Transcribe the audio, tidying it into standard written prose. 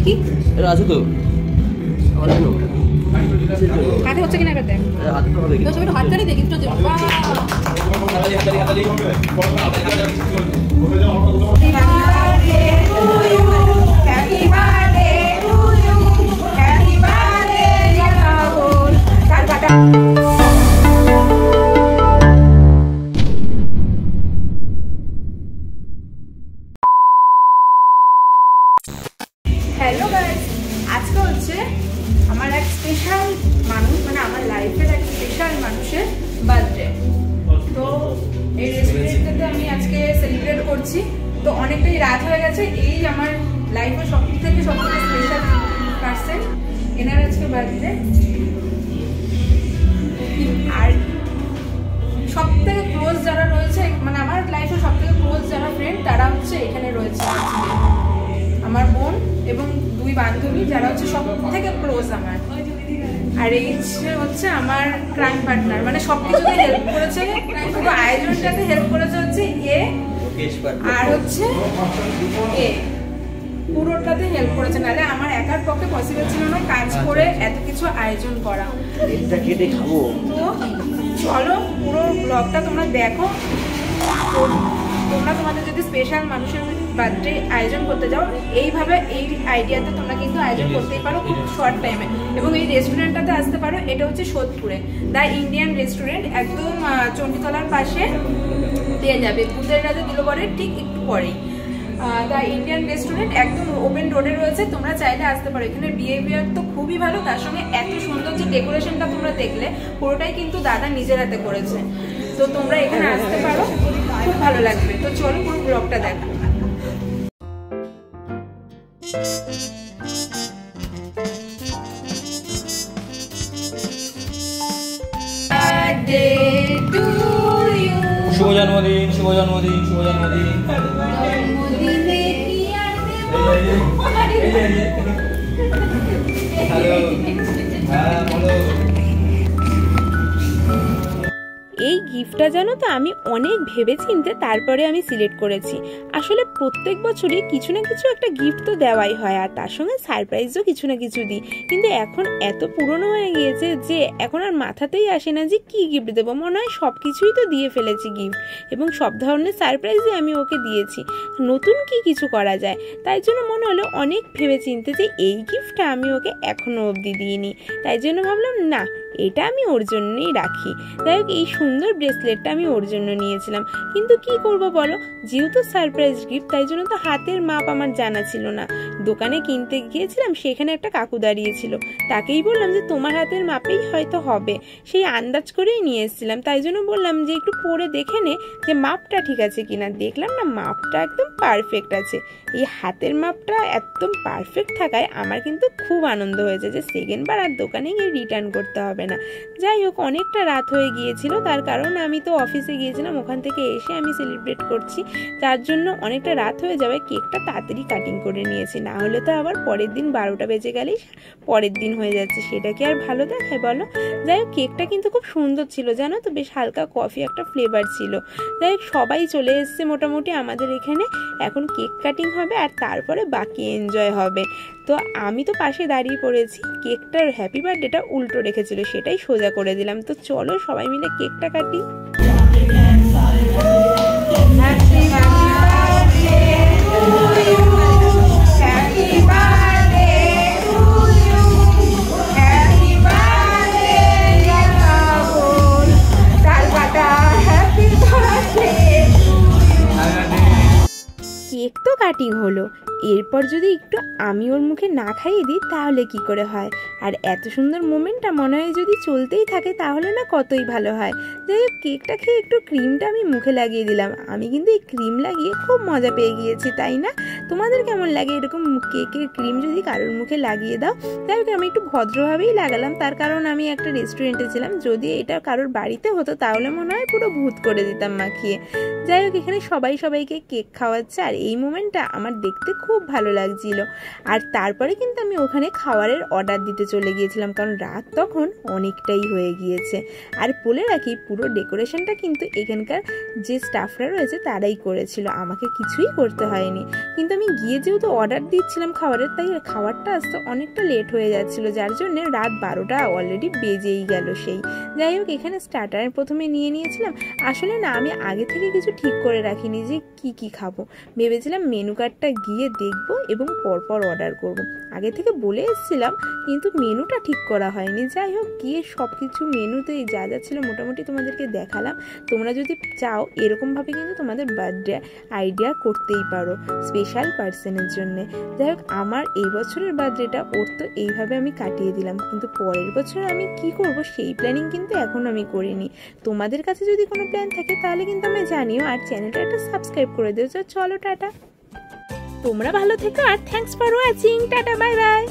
দেখি আছে তো হাতে হচ্ছে কিনা এবার দেখ তো সবাই হাত ধরে দেখি তো হ্যালো গাইস, আজকে হচ্ছে আমার এক স্পেশাল মানুষ, মানে আমার লাইফের এক স্পেশাল মানুষের বার্থডে। তো এই রেস্টুরেন্টটাতে আমি আজকে সেলিব্রেট করছি। তো অনেকটাই রাত হয়ে গেছে। এই আমার লাইফের সবথেকে স্পেশাল পার্সন, এনার আজকে বার্থডে। আর সবথেকে ক্লোজ যারা রয়েছে, মানে আমার লাইফের সবথেকে ক্লোজ যারা ফ্রেন্ড, তারা হচ্ছে এখানে রয়েছে। আমার বোন এবং দুই বান্ধবী যারা হচ্ছে সব থেকে ক্লোজ আমার। আর এই হচ্ছে আমার ক্রাইম পার্টনার, মানে সবকিছুতে হেল্প করেছে, পুরো আয়োজনটাতে হেল্প করেছে হচ্ছে এ, আর হচ্ছে এ পুরোটাতে হেল্প করেছে। নাহলে আমার একার পক্ষে পসিবল ছিল না কাজ করে এত কিছু আয়োজন করা। এটা কেটে খাবো। তো চলো পুরো ব্লগটা তোমরা দেখো। তোমরা তোমাদের যদি স্পেশাল মানুষের বার্থডে আয়োজন করতে যাও, এইভাবে এই আইডিয়াতে তোমরা কিন্তু আয়োজন করতেই পারো খুব শর্ট টাইমে। এবং এই রেস্টুরেন্টটাতে আসতে পারো। এটা হচ্ছে সোদপুরে দ্য ইন্ডিয়ান রেস্টুরেন্ট, একদম চণ্ডীতলার পাশে পেয়ে যাবে, ভূতের রাজা দিলবরের ঠিক একটু পরেই দ্য ইন্ডিয়ান রেস্টুরেন্ট, একদম ওপেন রোডে রয়েছে। তোমরা চাইলে আসতে পারো। এখানে বিহেভিয়ার তো খুবই ভালো, তার সঙ্গে এত সুন্দর যে ডেকোরেশনটা তোমরা দেখলে পুরোটাই কিন্তু দাদা নিজের হাতে করেছে। তো তোমরা এখানে আসতে পারো, খুব ভালো লাগবে। তো চলো পুরো ব্লগটা দেখো। শুভ জন্মদিন, শুভ জন্মদিন, শুভ জন্মদিন। এই গিফটটা জানো তো আমি অনেক ভেবেচিন্তে তারপরে আমি সিলেক্ট করেছি। আসলে প্রত্যেক বছরই কিছু না কিছু একটা গিফট তো দেওয়াই হয়, আর তার সঙ্গে সারপ্রাইজও কিছু না কিছু দিই। কিন্তু এখন এত পুরনো হয়ে গিয়েছে যে এখন আর মাথাতেই আসে না যে কি গিফট দেবো। মনে হয় সব কিছুই তো দিয়ে ফেলেছি গিফট, এবং সব ধরনের সারপ্রাইজই আমি ওকে দিয়েছি। নতুন কি কিছু করা যায়, তাই জন্য মনে হলো অনেক ভেবেচিন্তে যে এই গিফটটা আমি ওকে এখনো অবধি দিইনি। তাই জন্য ভাবলাম না, এটা আমি ওর জন্যই রাখি। যাই হোক, এই সুন্দর ব্রেসলেটটা আমি ওর জন্য নিয়েছিলাম। কিন্তু কি করব বলো, যেহেতু সারপ্রাইজ গিফট, তাই জন্য তো হাতের মাপ আমার জানা ছিল না। দোকানে কিনতে গিয়েছিলাম, সেখানে একটা কাকু দাঁড়িয়েছিল, তাকেই বললাম যে তোমার হাতের মাপেই হয়তো হবে, সেই আন্দাজ করেই নিয়ে এসেছিলাম। তাই জন্য বললাম যে একটু পরে দেখে নে যে মাপটা ঠিক আছে কিনা। দেখলাম না, মাপটা একদম পারফেক্ট আছে। এই হাতের মাপটা একদম পারফেক্ট থাকায় আমার কিন্তু খুব আনন্দ হয়েছে যে সেকেন্ডবার আর দোকানে গিয়ে রিটার্ন করতে হবে না। যাই হোক, অনেকটা রাত হয়ে গিয়েছিল, তার কারণ আমি তো অফিসে গিয়েছিলাম, ওখান থেকে এসে আমি সেলিব্রেট করছি, তার জন্য অনেকটা রাত হয়ে যাবে। কেকটা তাড়াতাড়ি কাটিং করে নিয়েছি, না হলে তো আবার পরের দিন 12টা বেজে গেলেই পরের দিন হয়ে যাচ্ছে, সেটা কি আর ভালো দেখায় বলো। যাই হোক, কেকটা কিন্তু খুব সুন্দর ছিল জানো তো, বেশ হালকা কফি একটা ফ্লেভার ছিল। যাই হোক, সবাই চলে এসছে মোটামুটি আমাদের এখানে। এখন কেক কাটিং হবে আর তারপরে বাকি এনজয় হবে। তো আমি তো পাশে দাঁড়িয়ে পড়েছি, কেকটার হ্যাপি বার্থডেটা উল্টো রেখেছিল, সেটাই সোজা করে দিলাম। তো চলো সবাই মিলে কেকটা কাটি। কেক তো কাটিং হলো, এরপর যদি একটু আমি ওর মুখে না খাইয়ে দিই তাহলে কি করে হয়। আর এত সুন্দর মোমেন্টটা মনে হয় যদি চলতেই থাকে তাহলে না কতই ভালো হয়। যাই হোক, কেকটা খেয়ে একটু ক্রিমটা আমি মুখে লাগিয়ে দিলাম। আমি কিন্তু এই ক্রিম লাগিয়ে খুব মজা পেয়ে গিয়েছি, তাই না? তোমাদের কেমন লাগে এরকম কেকের ক্রিম যদি কারোর মুখে লাগিয়ে দাও? যাই হোক, আমি একটু ভদ্রভাবেই লাগালাম, তার কারণ আমি একটা রেস্টুরেন্টে ছিলাম। যদি এটা কারোর বাড়িতে হতো তাহলে মনে হয় পুরো ভূত করে দিতাম মাখিয়ে। যাই হোক, এখানে সবাই সবাইকে কেক খাওয়াচ্ছে, আর এই মোমেন্টটা আমার দেখতে খুব ভালো লাগছিল। আর তারপরে কিন্তু আমি ওখানে খাবারের অর্ডার দিতে চলে গিয়েছিলাম, কারণ রাত তখন অনেকটাই হয়ে গিয়েছে। আর বলে রাখি, পুরো ডেকোরেশনটা কিন্তু এখানকার যে স্টাফরা রয়েছে তারাই করেছিল, আমাকে কিছুই করতে হয়নি। কিন্তু আমি গিয়ে যেহেতু অর্ডার দিচ্ছিলাম খাবারের, তাই খাবারটা আসতে অনেকটা লেট হয়ে যাচ্ছিল, যার জন্য রাত 12টা অলরেডি বেজেই গেল। সেই যাই হোক, এখানে স্টার্টারের প্রথমে নিয়েছিলাম। আসলে না, আমি আগে থেকে কিছু ঠিক করে রাখিনি যে কি খাবো। ভেবেছিলাম মেনু কার্ডটা গিয়ে দেখবো এবং পরপর অর্ডার করব। আগে থেকে বলে এসেছিলাম, কিন্তু মেনুটা ঠিক করা হয়নি। যাই হোক, গিয়ে সব কিছু মেনুতে যা যা ছিল মোটামুটি তোমাদেরকে দেখালাম। তোমরা যদি চাও এরকমভাবে কিন্তু তোমাদের বার্থডে আইডিয়া করতেই পারো স্পেশাল পার্সনের জন্য। যাই হোক, আমার এই বছরের বার্থডেটা ওর তো এইভাবে আমি কাটিয়ে দিলাম, কিন্তু পরের বছর আমি কি করব সেই প্ল্যানিং কিন্তু এখন আমি করিনি। তোমাদের কাছে যদি কোনো প্ল্যান থাকে তাহলে কিন্তু আমি জানিও, আর চ্যানেলটা একটা সাবস্ক্রাইব করে দিও। চলো টাটা, তোমরা ভালো থেকো, আর thanks for watching. Tata, bye by.